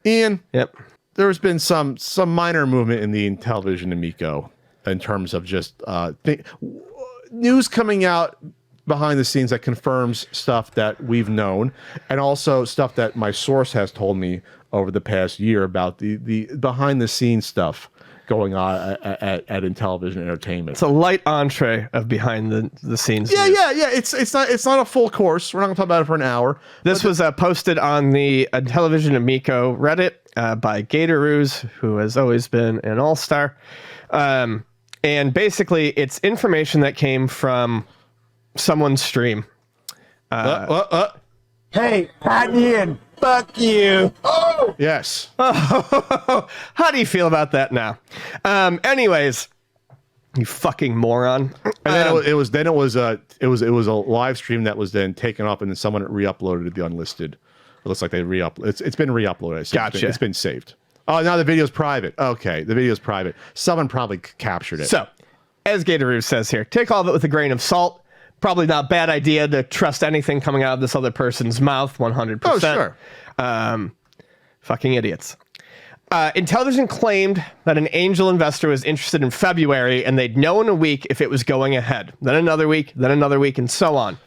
Ian. Yep. There's been some minor movement in the Intellivision Amico in terms of just news coming out behind the scenes that confirms stuff that we've known, and also stuff that my source has told me over the past year about the behind the scenes stuff going on at Intellivision Entertainment. It's a light entree of behind the scenes. Yeah, news. yeah. It's not a full course. We're not going to talk about it for an hour. This was posted on the Intellivision Amico Reddit by Gatorooz, who has always been an all-star. And basically, it's information that came from someone's stream. Hey, Pat and Ian, fuck you. Oh! Yes. How do you feel about that now? Anyways, you fucking moron. And then it was a live stream that was then taken off, and then someone re-uploaded the unlisted. It looks like they it's been re-uploaded. Gotcha. It's been saved. Oh, now the video's private. Okay, the video's private. Someone probably captured it. So, as Gatorooz says here, take all of it with a grain of salt. Probably not a bad idea to trust anything coming out of this other person's mouth, 100%. Oh, sure. Fucking idiots. Intellivision claimed that an angel investor was interested in February, and they'd know in a week if it was going ahead. Then another week, and so on.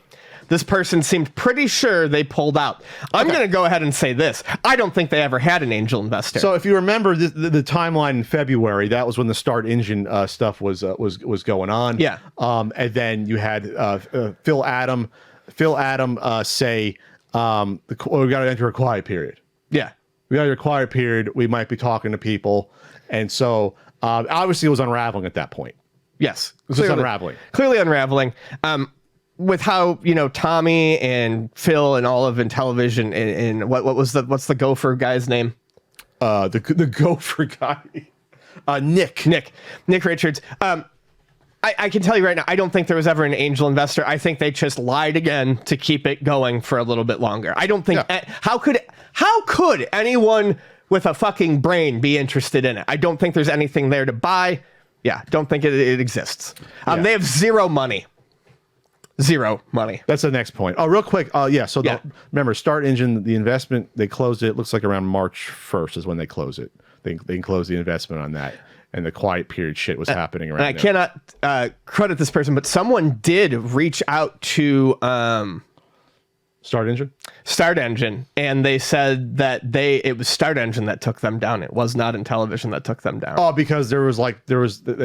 This person seemed pretty sure they pulled out. I'm going to go ahead and say this. I don't think they ever had an angel investor. So if you remember the timeline in February, that was when the Start Engine stuff was going on. Yeah. And then you had Phil Adam say, we got to enter a quiet period. Yeah. We got to enter a quiet period. We might be talking to people. And so obviously it was unraveling at that point. Yes. It was just unraveling. Clearly unraveling. With how, Tommy and Phil and all of Intellivision and what's the gopher guy's name? The gopher guy. Nick Richards. I can tell you right now, I don't think there was ever an angel investor. I think they just lied again to keep it going for a little bit longer. I don't think how could anyone with a fucking brain be interested in it? I don't think there's anything there to buy. Yeah, don't think it exists. They have zero money. Zero money. That's the next point. Oh, real quick. Remember, Start Engine, the investment, they closed it. It looks like around March 1st is when they close it. They can close the investment on that. And the quiet period shit was happening around I cannot credit this person, but someone did reach out to Start Engine, and they said that it was Start Engine that took them down. It was not Intellivision that took them down. Oh, because there was I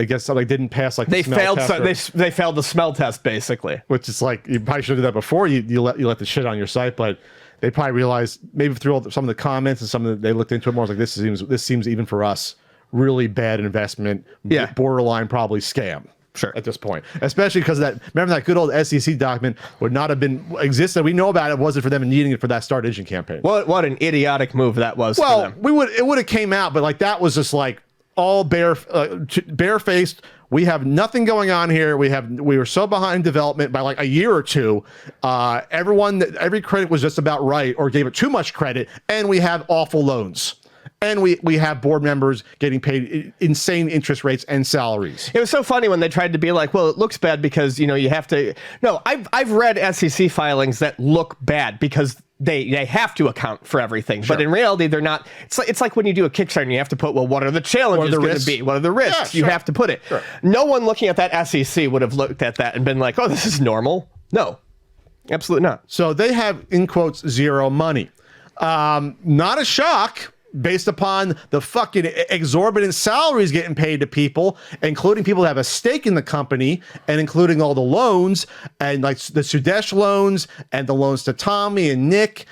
guess something didn't pass they failed. They failed the smell test basically. Which is like, you probably should have done that before you let the shit on your site, but they probably realized maybe through some of the comments and they looked into it more. Like this seems even for us really bad investment. Yeah. Borderline probably scam. Sure. At this point, especially because remember that good old SEC document would not have been existed. We know about it wasn't for them needing it for that Start Engine campaign. What an idiotic move that was. Well, for them. it would have came out, but that was just all barefaced. We have nothing going on here. We were so behind development by a year or two. Every credit was just about right or gave it too much credit, and we have awful loans. And we have board members getting paid insane interest rates and salaries. It was so funny when they tried to be like, well, it looks bad because, you have to. No, I've read SEC filings that look bad because they have to account for everything. Sure. But in reality, they're not. It's like when you do a Kickstarter and you have to put, well, what are the challenges going to be? What are the risks? Yeah, sure. You have to put it. Sure. No one looking at that SEC would have looked at that and been like, oh, this is normal. No, absolutely not. So they have, in quotes, zero money. Not a shock. Based upon the fucking exorbitant salaries getting paid to people, including people that have a stake in the company, and including all the loans, and the Sudesh loans, and the loans to Tommy and Nick,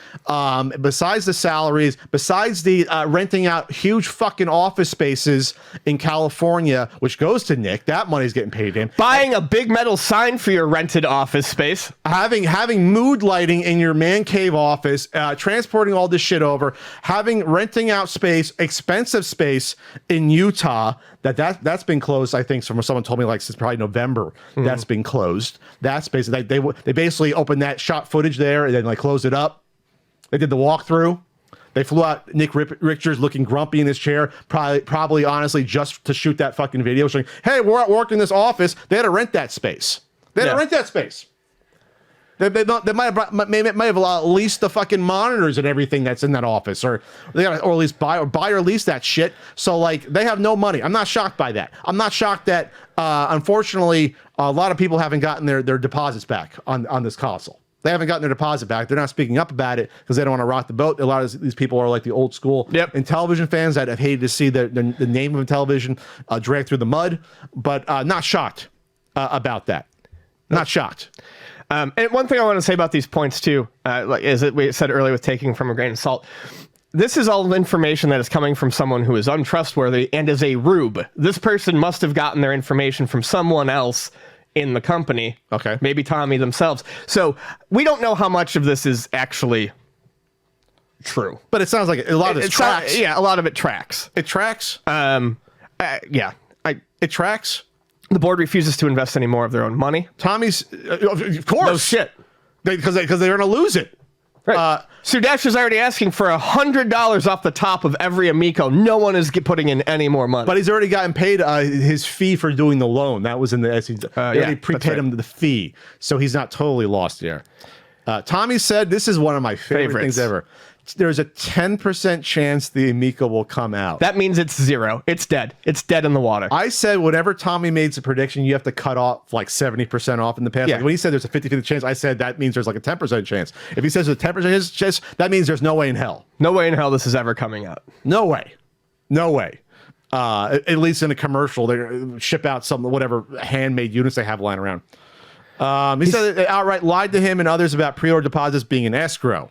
besides the salaries, besides the renting out huge fucking office spaces in California, which goes to Nick, that money's getting paid in. Buying a big metal sign for your rented office space. Having mood lighting in your man cave office, transporting all this shit over, renting out space, expensive space in Utah that's been closed. I think someone told me since probably November that's been closed. That space they basically opened that shot footage there and then closed it up. They did the walkthrough. They flew out Nick Richards looking grumpy in his chair, probably honestly just to shoot that fucking video showing, hey, we're at work in this office. They had to rent that space. They They might have leased the fucking monitors and everything that's in that office, or they got, or at least buy or lease that shit. So like they have no money. I'm not shocked by that. I'm not shocked that unfortunately a lot of people haven't gotten their deposits back on this console. They haven't gotten their deposit back. They're not speaking up about it because they don't want to rock the boat. A lot of these people are like the old school Intellivision fans that have hated to see the name of Intellivision dragged through the mud, but not shocked about that. Not shocked. And one thing I want to say about these points too, is that we said earlier with taking from a grain of salt. This is all information that is coming from someone who is untrustworthy and is a rube. This person must have gotten their information from someone else in the company. Okay. Maybe Tommy themselves. So we don't know how much of this is actually true. But it sounds like a lot of this tracks. Yeah, a lot of it tracks. It tracks? Yeah. It tracks? The board refuses to invest any more of their own money. Tommy's, of course. No shit. Because they're going to lose it. Right. Sudash is already asking for $100 off the top of every Amico. No one is putting in any more money. But he's already gotten paid his fee for doing the loan. That was in the SEC. They already prepaid him the fee, so he's not totally lost there. Tommy said, this is one of my favorite things ever. There's a 10% chance the Amico will come out. That means it's zero. It's dead. It's dead in the water. I said whenever Tommy made a prediction, you have to cut off like 70% off in the past. Yeah. Like when he said there's a 50-50 chance, I said that means there's like a 10% chance. If he says there's a 10% chance, that means there's no way in hell. No way in hell this is ever coming out. No way. No way. At least in a commercial, they ship out some whatever handmade units they have lying around. He said they outright lied to him and others about pre-order deposits being in escrow.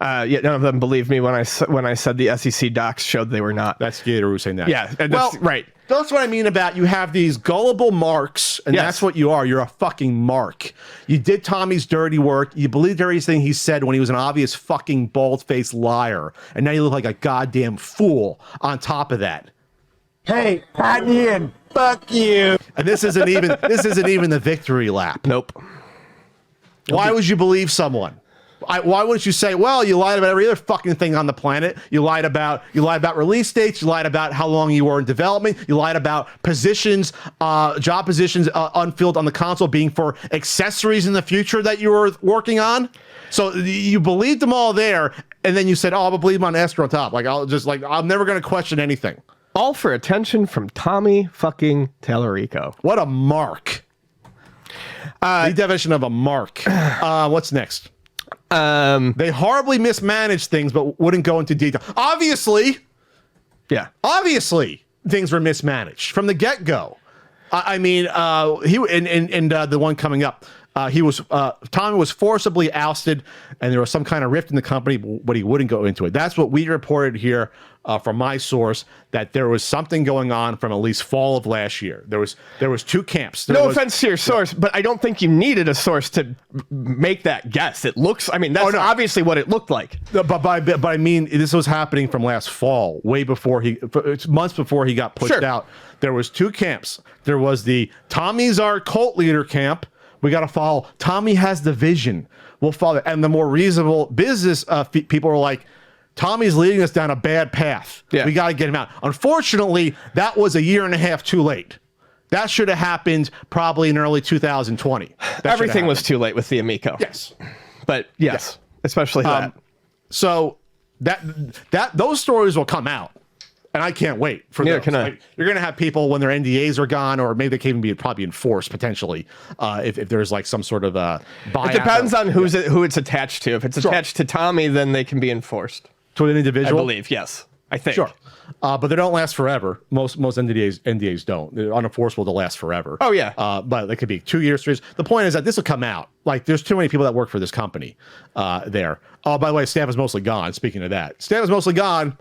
Yeah, none of them believed me when I said the SEC docs showed they were not. That's Gator who's saying that. Yeah, right. That's what I mean about you have these gullible marks, and that's what you are. You're a fucking mark. You did Tommy's dirty work. You believed everything he said when he was an obvious fucking bald-faced liar, and now you look like a goddamn fool on top of that. Hey, Onion, fuck you. And this isn't even the victory lap. Nope. Why would you believe someone? Why wouldn't you say, well, you lied about every other fucking thing on the planet. You lied about release dates. You lied about how long you were in development. You lied about positions, job positions unfilled on the console being for accessories in the future that you were working on. So you believed them all there, and then you said, oh, I'll believe them on escrow on top. Like I'm never going to question anything. All for attention from Tommy fucking Tallarico. What a mark. The definition of a mark. What's next? They horribly mismanaged things, but wouldn't go into detail. Obviously, things were mismanaged from the get-go. I mean, the one coming up, Tommy was forcibly ousted, and there was some kind of rift in the company, but he wouldn't go into it. That's what we reported here from my source, that there was something going on from at least fall of last year. There was two camps. No offense to your source, but I don't think you needed a source to make that guess. It looks, I mean, that's obviously what it looked like. But I mean, this was happening from last fall, way before months before he got pushed out. There was two camps. There was the Tommy's our cult leader camp. We got to follow. Tommy has the vision. We'll follow it. And the more reasonable business people are like, Tommy's leading us down a bad path. Yeah. We got to get him out. Unfortunately, that was a year and a half too late. That should have happened probably in early 2020. Everything was too late with the Amico. Yes. But yes, especially that. So those stories will come out. And I can't wait for those. Like, you're going to have people when their NDAs are gone, or maybe they can even be probably enforced potentially if there's like some sort of buyout. It depends on who it's attached to. If it's attached to Tommy, then they can be enforced. To an individual? I believe, yes. I think. Sure. But they don't last forever. Most NDAs don't. They're unenforceable to last forever. Oh, yeah. But it could be 2 years, 3 years. The point is that this will come out. Like, there's too many people that work for this company there. Oh, by the way, staff is mostly gone. Speaking of that. Staff is mostly gone.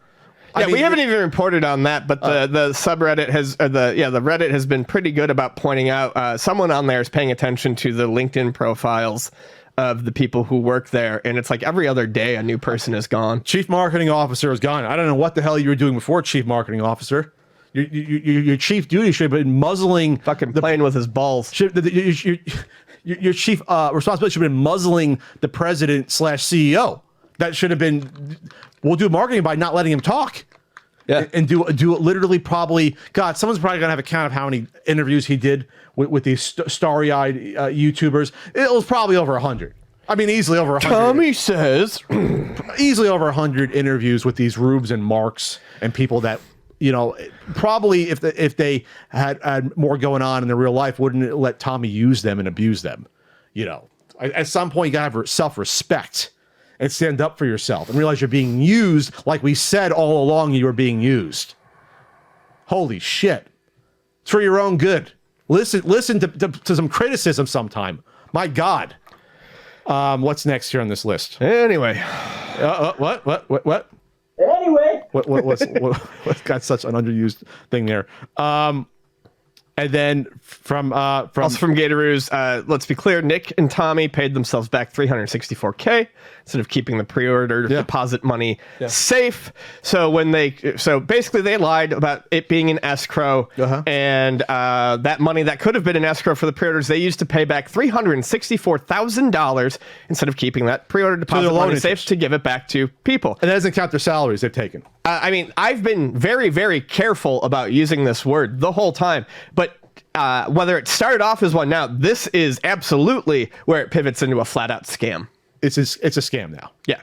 Yeah, we haven't even reported on that, but the subreddit the Reddit has been pretty good about pointing out someone on there is paying attention to the LinkedIn profiles of the people who work there, and it's like every other day a new person is gone. Chief Marketing Officer is gone. I don't know what the hell you were doing before Chief Marketing Officer. Your chief duty should have been muzzling, playing with his balls. Your chief responsibility should have been muzzling the president / CEO. That should have been. We'll do marketing by not letting him talk. and do literally probably, God, someone's probably gonna have a count of how many interviews he did with these starry-eyed YouTubers. It was probably over 100. I mean, easily over 100. Tommy says Easily over 100 interviews with these Rubes and Marks and people that, probably if they had more going on in their real life, wouldn't let Tommy use them and abuse them. At some point you gotta have self-respect and stand up for yourself and realize you're being used like we said all along you were being used. Holy shit. It's for your own good. Listen to some criticism sometime. My God. What's next here on this list? Anyway. What? Anyway. What's got such an underused thing there? And then also from Gatoroos, let's be clear, Nick and Tommy paid themselves back $364K instead of keeping the pre-order deposit money safe. So basically they lied about it being in escrow, and that money that could have been in escrow for the pre-orders, they used to pay back $364,000 instead of keeping that pre-order deposit money safe to give it back to people. And that doesn't count their salaries they've taken. I mean, I've been very, very careful about using this word the whole time, but whether it started off as one now, this is absolutely where it pivots into a flat-out scam. It's a scam now. Yeah.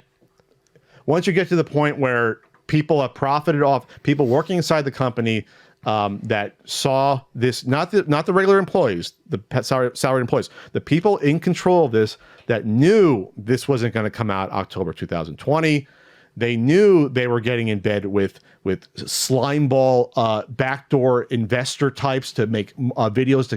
Once you get to the point where people have profited off, people working inside the company that saw this, not the regular employees, the salaried employees, the people in control of this that knew this wasn't going to come out October 2020. They knew they were getting in bed with slimeball backdoor investor types to make videos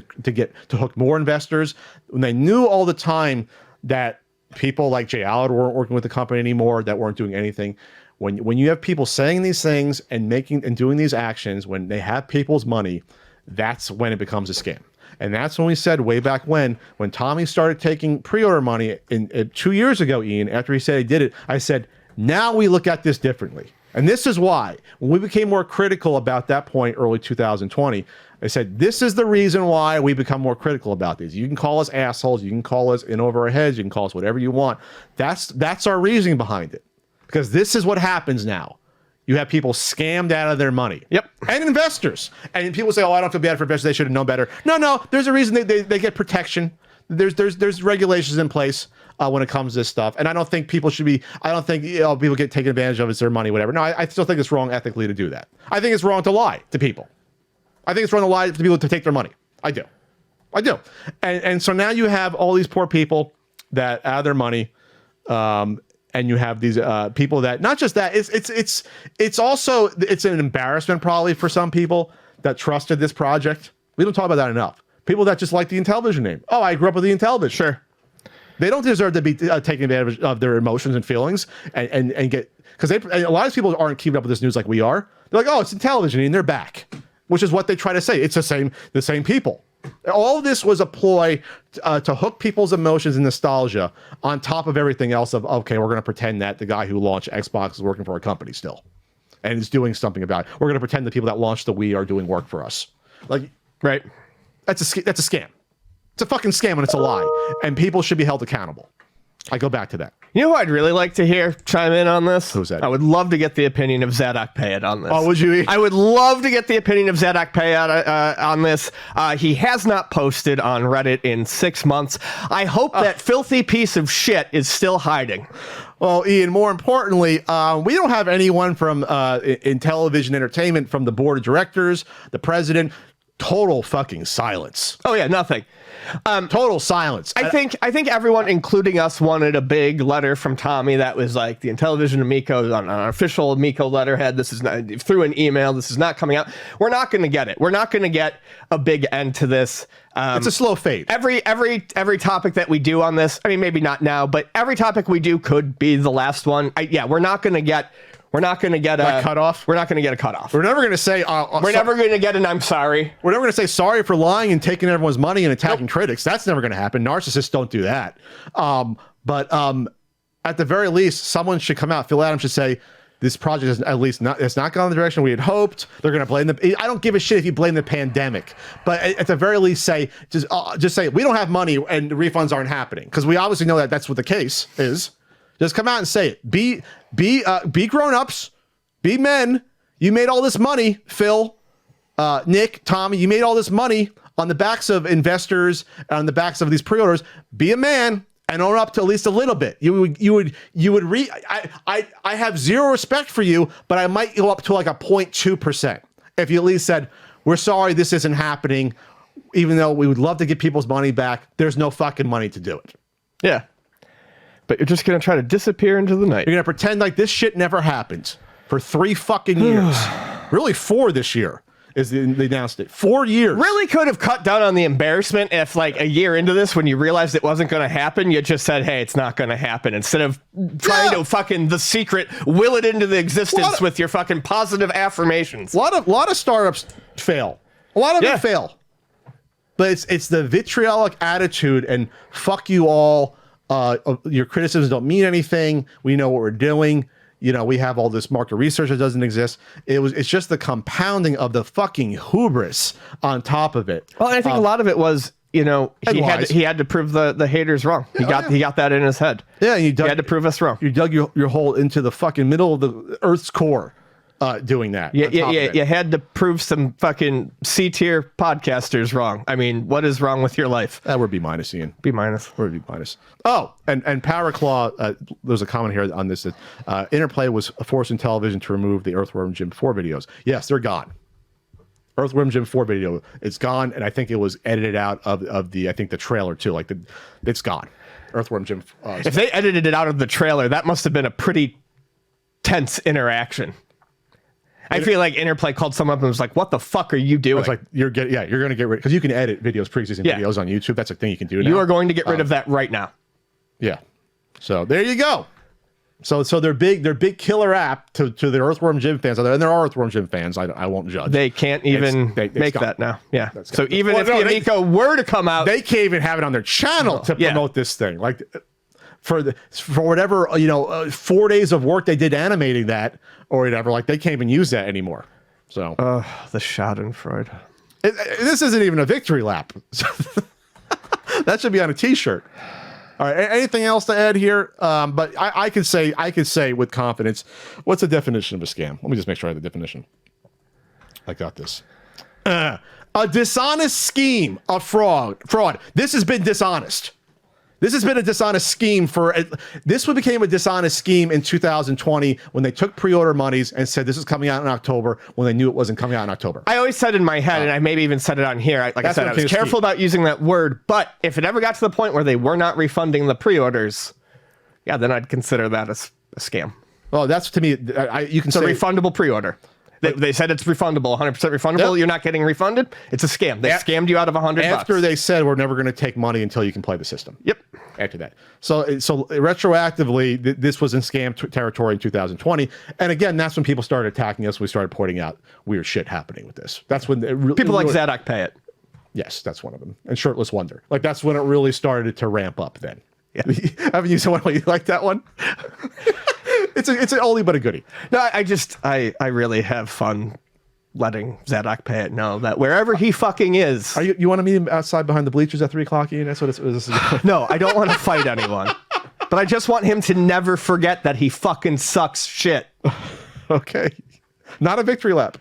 to hook more investors. When they knew all the time that people like Jay Allard weren't working with the company anymore, that weren't doing anything. When you have people saying these things and making and doing these actions, when they have people's money, that's when it becomes a scam. And that's when we said way back when Tommy started taking pre-order money in 2 years ago, Ian, after he said he did it, I said, now we look at this differently. And this is why, when we became more critical about that point, early 2020, I said, this is the reason why we become more critical about these. You can call us assholes. You can call us in over our heads. You can call us whatever you want. That's our reasoning behind it. Because this is what happens now. You have people scammed out of their money. Yep. And investors. And people say, oh, I don't feel bad for investors. They should have known better. No. There's a reason they get protection. There's regulations in place when it comes to this stuff. And I don't think people should be, I don't think people get taken advantage of as their money, whatever. No, I still think it's wrong ethically to do that. I think it's wrong to lie to people. I think it's wrong to lie to people to take their money. I do. And so now you have all these poor people that out of their money, and you have these people that, not just that, it's also, it's an embarrassment probably for some people that trusted this project. We don't talk about that enough. People that just like the Intellivision name. Oh, I grew up with the Intellivision. Sure. They don't deserve to be taking advantage of their emotions and feelings and get, because a lot of people aren't keeping up with this news like we are. They're like, oh, it's Intellivision and they're back, which is what they try to say. It's the same people. All of this was a ploy to hook people's emotions and nostalgia on top of everything else of, okay, we're going to pretend that the guy who launched Xbox is working for our company still and is doing something about it. We're going to pretend the people that launched the Wii are doing work for us. Like, right. That's a scam. It's a fucking scam and it's a lie. And people should be held accountable. I go back to that. You know who I'd really like to hear chime in on this? Who's that? I would love to get the opinion of Zadok Payat on this. Oh, would you? I would love to get the opinion of Zadok Payat on this. He has not posted on Reddit in 6 months. I hope that filthy piece of shit is still hiding. Well, Ian, more importantly, we don't have anyone from Intellivision Entertainment, from the board of directors, the president. Total fucking silence. Oh yeah, nothing. Total silence. I think everyone, including us, wanted a big letter from Tommy that was like the Intellivision Amico on an official Amico letterhead. This is not through an email. This is not coming out. We're not going to get it. We're not going to get a big end to this. It's a slow fade. Every topic that we do on this, I mean, maybe not now, but every topic we do could be the last one. We're not going to get. We're not going to get a cutoff. We're not going to get a cutoff. We're never going to say. We're never going to get an I'm sorry. We're never going to say sorry for lying and taking everyone's money and attacking critics. That's never going to happen. Narcissists don't do that. But at the very least, someone should come out. Phil Adams should say, this project is at least not. It's not gone the direction we had hoped. They're going to blame the. I don't give a shit if you blame the pandemic, but at the very least, say just say we don't have money and the refunds aren't happening, because we obviously know that that's what the case is. Just come out and say it. Be grown-ups. Be men. You made all this money, Phil, Nick, Tommy. You made all this money on the backs of investors, on the backs of these pre-orders. Be a man and own up to at least a little bit. I have zero respect for you, but I might go up to like a 0.2% if you at least said, we're sorry this isn't happening, even though we would love to get people's money back. There's no fucking money to do it. Yeah. But you're just going to try to disappear into the night. You're going to pretend like this shit never happened for 3 fucking years. Really 4 this year. They announced it. 4 years. Really could have cut down on the embarrassment if, like, a year into this, when you realized it wasn't going to happen, you just said, hey, it's not going to happen, instead of trying to fucking The Secret will it into the existence with your fucking positive affirmations. A lot of startups fail. A lot of them fail. But it's the vitriolic attitude and fuck you all. Your criticisms don't mean anything. We know what we're doing. You know, we have all this market research that doesn't exist. It's just the compounding of the fucking hubris on top of it. Well, I think a lot of it was, you know, he had to prove the haters wrong. He got that in his head. Yeah, he had to prove us wrong. You dug your hole into the fucking middle of the Earth's core. Doing that. Yeah, you had to prove some fucking C-tier podcasters wrong. I mean, what is wrong with your life? We're B-, Ian. B-. We're B-. Oh, and Power Claw, there's a comment here on this. Interplay was forcing Intellivision to remove the Earthworm Jim 4 videos. Yes, they're gone. Earthworm Jim 4 video, it's gone, and I think it was edited out of the trailer too. Like it's gone. Earthworm Jim. If they edited it out of the trailer, that must have been a pretty tense interaction. I feel like Interplay called someone up and was like, what the fuck are you doing? It's like, you're going to get rid, because you can edit videos, pre-existing videos on YouTube. That's a thing you can do now. You are going to get rid of that right now. Yeah. So there you go. So their big killer app to the Earthworm Jim fans out there, and there are Earthworm Jim fans, I won't judge. They can't even make that now. Yeah. So even if the Amico were to come out, they can't even have it on their channel to promote this thing. Like for whatever, 4 days of work they did animating that or whatever, like they can't even use that anymore. So the Schadenfreude. This isn't even a victory lap. That should be on a t-shirt. All right. Anything else to add here? But I could say with confidence, what's the definition of a scam? Let me just make sure I have the definition. I got this. A dishonest scheme of fraud. This has been dishonest. This has been a dishonest scheme this became a dishonest scheme in 2020 when they took pre-order monies and said this is coming out in October when they knew it wasn't coming out in October. I always said in my head, and I maybe even said it on here, like I said, I was careful about using that word, but if it ever got to the point where they were not refunding the pre-orders, yeah, then I'd consider that a scam. Well, that's, to me, you can say... It's a refundable pre-order. They said it's refundable, 100% refundable. Yep. You're not getting refunded. It's a scam. They scammed you out of $100. After they said we're never going to take money until you can play the system. Yep. After that. So retroactively, this was in scam territory in 2020. And again, that's when people started attacking us. We started pointing out weird shit happening with this. That's when people like Zadok pay it. Yes, that's one of them. And Shirtless Wonder. Like that's when it really started to ramp up. Then. Yeah. Haven't you said one? You like that one? It's an oldie but a goodie. No, I really have fun letting Zadok pay it know that wherever he fucking is. You want to meet him outside behind the bleachers at 3 o'clock, Ian? That's what this is. No, I don't want to fight anyone. But I just want him to never forget that he fucking sucks shit. Okay. Not a victory lap.